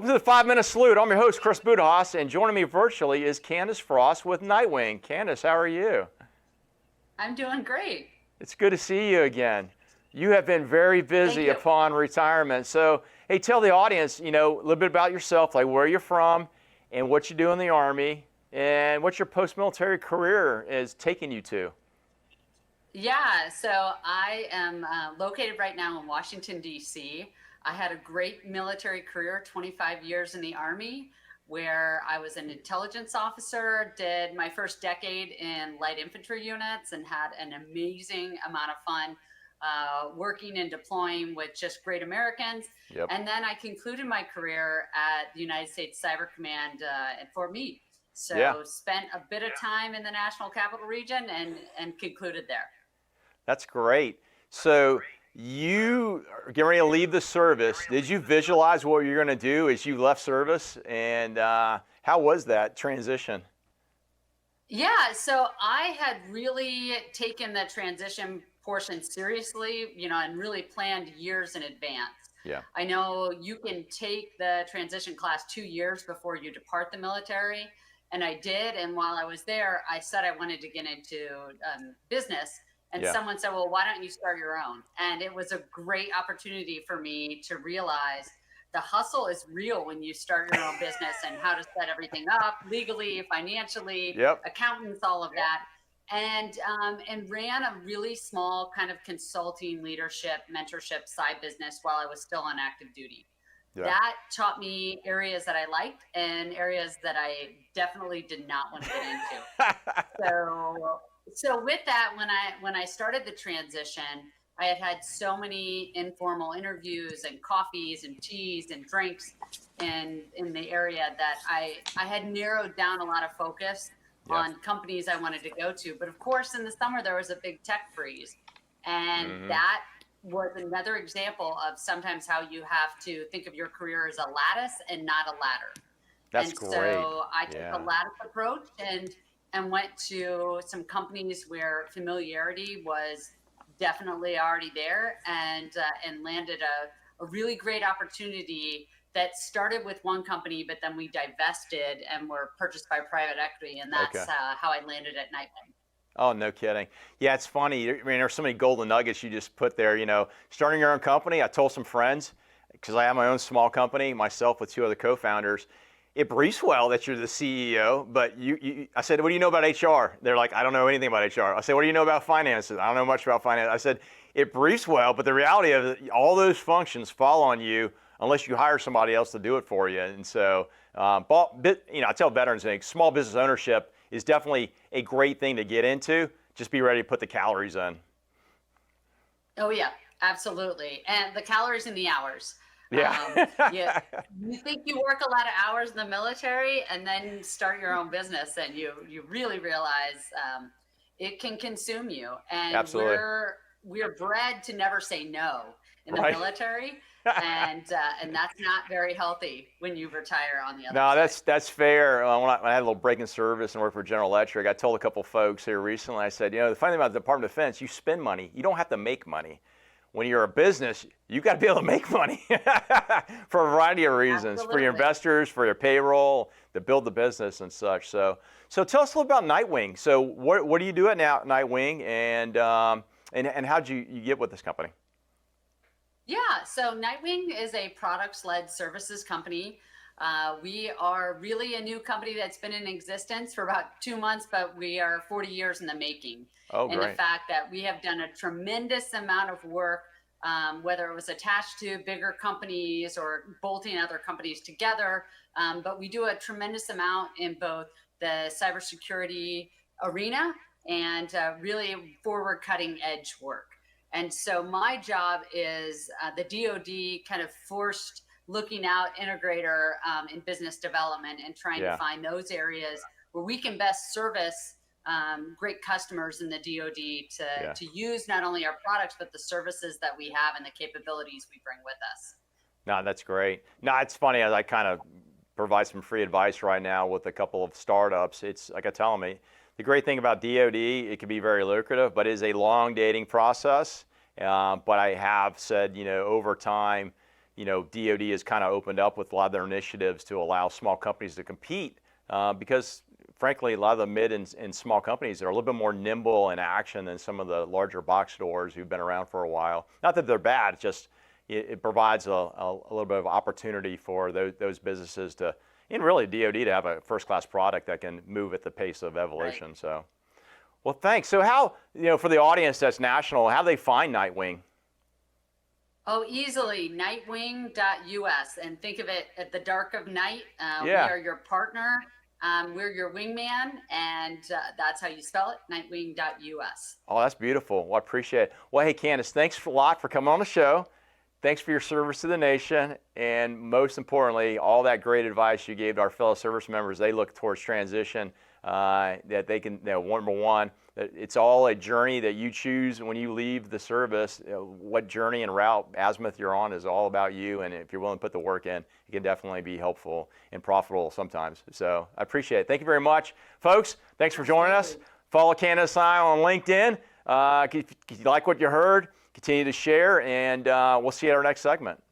Welcome to the 5-Minute Salute. I'm your host, Chris Budihas, and joining me virtually is Candice Frost with Nightwing. Candice, how are you? I'm doing great. It's good to see you again. You have been very busy upon retirement. So, hey, tell the audience, a little bit about yourself, like where you're from and what you do in the Army and what your post-military career is taking you to. Yeah, so I am located right now in Washington, D.C. I had a great military career, 25 years in the Army, where I was an intelligence officer, did my first decade in light infantry units, and had an amazing amount of fun working and deploying with just great Americans. Yep. And then I concluded my career at the United States Cyber Command at Fort Meade. So spent a bit of time in the National Capital Region and concluded there. That's great. So you are getting ready to leave the service. Did you visualize what you're going to do as you left service? And how was that transition? Yeah, so I had really taken the transition portion seriously, and really planned years in advance. Yeah. I know you can take the transition class 2 years before you depart the military. And I did. And while I was there, I said I wanted to get into business. And someone said, well, why don't you start your own? And it was a great opportunity for me to realize the hustle is real when you start your own business and how to set everything up legally, financially, accountants, all of that. And ran a really small kind of consulting, leadership, mentorship side business while I was still on active duty. Yeah. That taught me areas that I liked and areas that I definitely did not want to get into. So with that, when I started the transition, I had so many informal interviews and coffees and teas and drinks in the area that I had narrowed down a lot of focus on companies I wanted to go to. But of course, in the summer, there was a big tech freeze. And that was another example of sometimes how you have to think of your career as a lattice and not a ladder. That's great. So I took a lattice approach and went to some companies where familiarity was definitely already there, and landed a really great opportunity that started with one company, but then we divested and were purchased by private equity, and that's how I landed at Nightwing. Oh, no kidding. Yeah, it's funny. I mean, there's so many golden nuggets you just put there. Starting your own company, I told some friends, because I have my own small company, myself with 2 other co-founders, it briefs well that you're the CEO, but I said, what do you know about HR? They're like, I don't know anything about HR. I said, what do you know about finances? I don't know much about finance. I said, it briefs well, but the reality of it, all those functions fall on you unless you hire somebody else to do it for you. And so, I tell veterans, small business ownership is definitely a great thing to get into. Just be ready to put the calories in. Oh yeah, absolutely. And the calories and the hours. You think you work a lot of hours in the military and then start your own business, and you really realize it can consume you. And absolutely. We're bred to never say no in the military. And that's not very healthy when you retire on the other side. No, that's fair. When I had a little break in service and worked for General Electric, I told a couple folks here recently, I said, the funny thing about the Department of Defense, you spend money. You don't have to make money. When you're a business, you've got to be able to make money for a variety of reasons, for your investors, for your payroll, to build the business and such. So tell us a little about Nightwing. So what do you do at Nightwing, and how'd you get with this company? Yeah, so Nightwing is a products-led services company. We are really a new company that's been in existence for about 2 months, but we are 40 years in the making. Oh, great. And the fact that we have done a tremendous amount of work, whether it was attached to bigger companies or bolting other companies together, but we do a tremendous amount in both the cybersecurity arena and really forward cutting edge work. And so my job is the DoD kind of forced looking out integrator in business development and trying to find those areas where we can best service great customers in the DoD to use not only our products, but the services that we have and the capabilities we bring with us. No, that's great. No, it's funny, as I kind of provide some free advice right now with a couple of startups. It's like I tell them, the great thing about DoD, it can be very lucrative, but it is a long dating process. But I have said, over time, DoD has kind of opened up with a lot of their initiatives to allow small companies to compete because, frankly, a lot of the mid and small companies are a little bit more nimble in action than some of the larger box stores who've been around for a while. Not that they're bad, it's just it provides a little bit of opportunity for those businesses to, and really DoD to have a first-class product that can move at the pace of evolution. Right. So, well, thanks. So how, for the audience that's national, how do they find Nightwing? Oh, easily, nightwing.us. And think of it at the dark of night. We Yeah. are your partner. We're your wingman, and that's how you spell it, nightwing.us. Oh, that's beautiful. Well, I appreciate it. Well, hey, Candice, thanks a lot for coming on the show. Thanks for your service to the nation. And most importantly, all that great advice you gave to our fellow service members. They look towards transition, that they can, number one, that it's all a journey that you choose when you leave the service. What journey and route azimuth you're on is all about you. And if you're willing to put the work in, it can definitely be helpful and profitable sometimes. So I appreciate it. Thank you very much. Folks, thanks for joining us. Follow Candice and I on LinkedIn. If you like what you heard, continue to share, and we'll see you at our next segment.